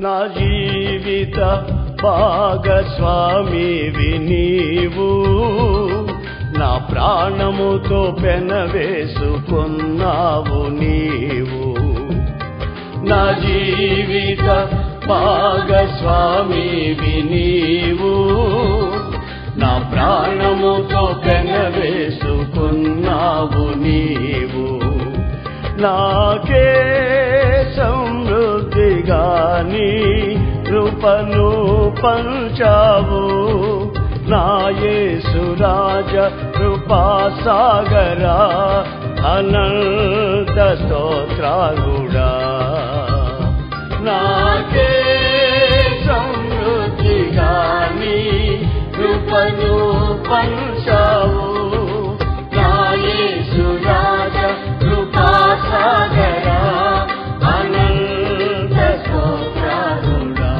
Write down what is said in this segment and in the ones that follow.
నా జీవిత భాగస్వామివి నీవు, నా ప్రాణముతో పెనవేసుకున్నావు నీవు. నా జీవిత భాగస్వామివి నీవు, నా ప్రాణముతో పెనవేసుకున్నావు నీవు. నాకే సమృద్ధిగా నీ కృపను పంచావు, నా యేసు రాజ కృపాసాగరా, అనంత స్తోత్రాలుడా. నాకే సమృద్ధిగా నీ కృపను పంచావు, నా యేసు రాజ కృపాసాగరా, అనంత స్తోత్రాలుడా.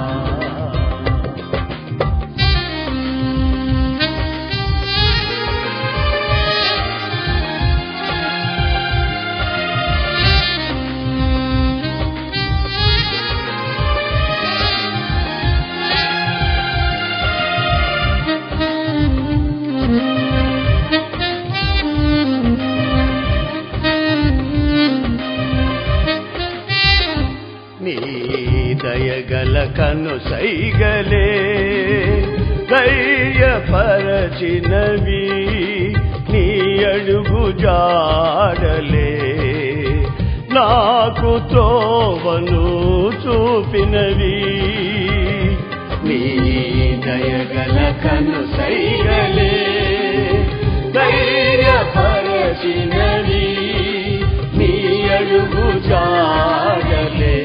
నీ దయగల కను సైగలే ధైర్యపరచినవి, నీ అడుగు జాడలే నాకు త్రోవను చూపినవి. నీ దయగల కను సైగలే ధైర్యపరచినవి, నీ అడుగు జాడలే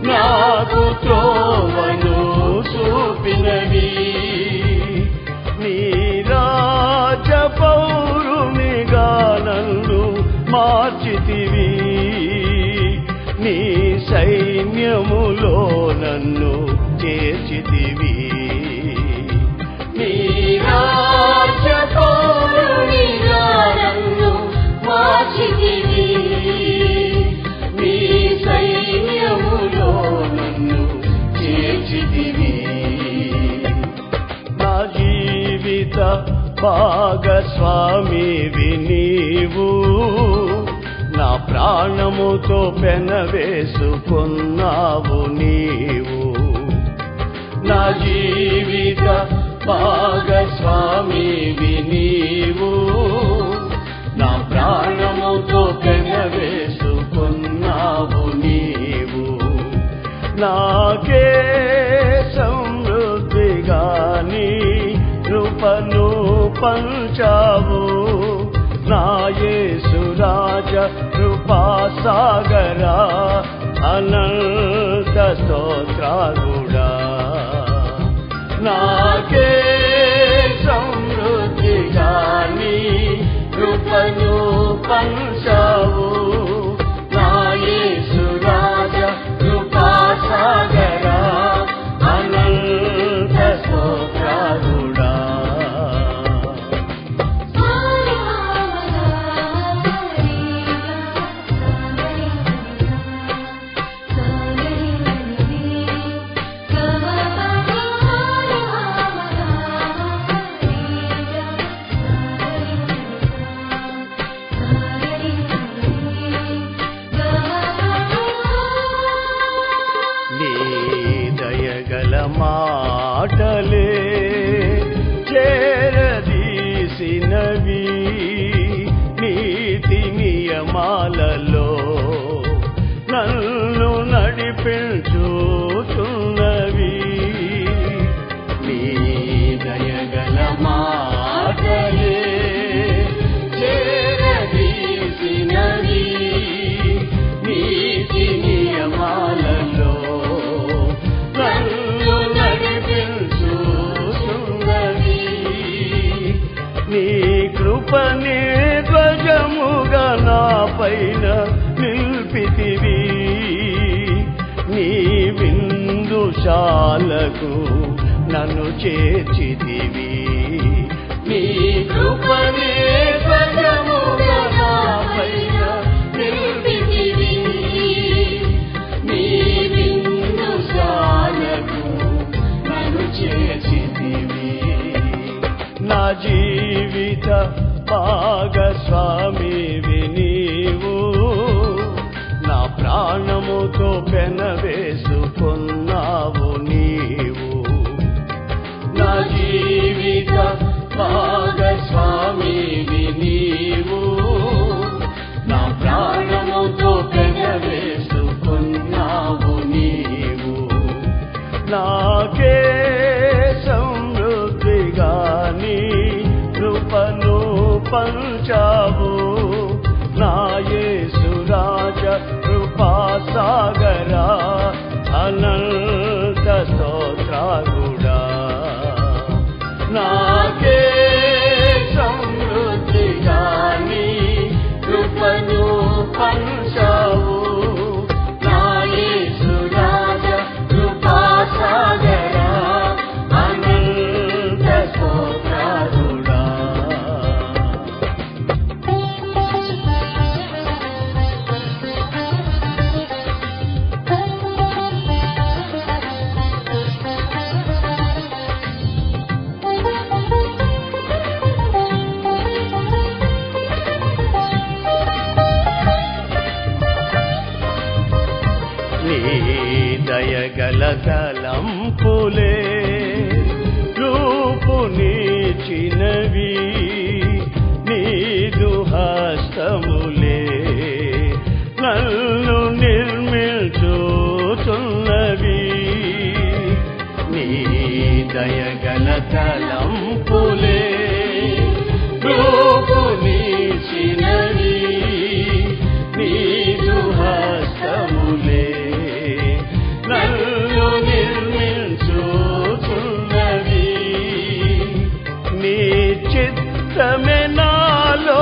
నాకు త్రోవను చూపినవి. నీ రాజ పౌరునిగా నన్ను మార్చితివి, నీ సైన్యములో నన్ను చేర్చితివి. నీ రాజ పౌరునిగా నన్ను మార్చితివి, నీ సైన్యములో నన్ను చేర్చితివి. నా జీవిత భాగస్వామివి నీవు, నా ప్రాణముతో పెనవేసుకున్నావు నీవు. నా జీవిత భాగస్వామివి నీవు, నా ప్రాణముతో పెనవేసుకున్నావు నీవు. నాకే సమృద్ధిగా నీ కృపను పంచావు, నా యేసు రాజ కృపాసాగరా, అనంత స్తోత్రాలుడా. నాకే సమృద్ధిగా నీ కృపను పంచావు, నా యేసు రాజ కృపాసాగరా, అనంత స్తోత్రాలుడా. మాటలే చేరదీసినవి, నీతి నియమాలలో నన్ను నడిపించుతున్నవి. నీ దయగల మాటలే చేరదీసినవి, నీతి నియమాలలో నీ కృపనే ధ్వజముగా నా పైన నిల్పితివి, నీ విందుశాలకు నన్ను చేర్చితివి. నీ కృపనే ధ్వజముగా నా పైన నిల్పితివి, నీ విందుశాలకు ప్రాణముతో పెనవేసుకున్నావు నీవు. నా జీవిత భాగస్వామివి నీవు, నా ప్రాణముతో పెనవేసుకున్నావు నీవు. నాకే సమృద్ధిగా నీ కృపను పంచావు, నా యేసు రాజ కృపాసాగరా, అనంత స్తోత్రాలుడా. నాకే సమృద్ధిగా నీ కృపను పంచావు, నా యేసు రాజ కృపాసాగరా, అనంత స్తోత్రాలుడా. నీ దయగల తలంపులే రూపునిచ్చినవి, నీదు హస్తములే నన్ను నిర్మించుతున్నవి. నీ దయగల తలంపులే రూపునిచ్చినవి, నీదు హస్తములే నన్ను నిర్మించుతున్నవి. నీ చిత్తమే నాలో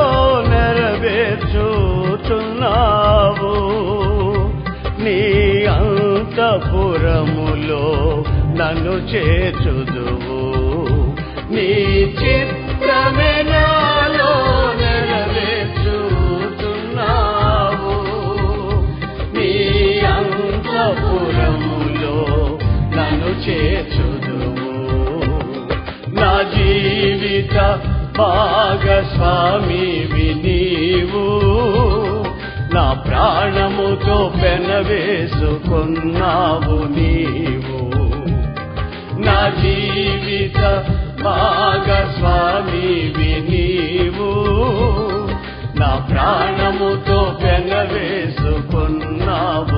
నెరవేర్చుతున్నావు, నీ అంతఃపురములో నన్ను చేర్చుదువు. నీ చిత్తమే నాలో నెరవేర్చుతున్నావు, నీ అంతఃపురములో నన్ను చేర్చుదువు. నా జీవిత భాగస్వామివి నీవు, నా ప్రాణముతో పెనవేసుకున్నావు నీవు. నా జీవిత భాగస్వామివి నీవు, నా ప్రాణముతో పెనవేసుకున్నావు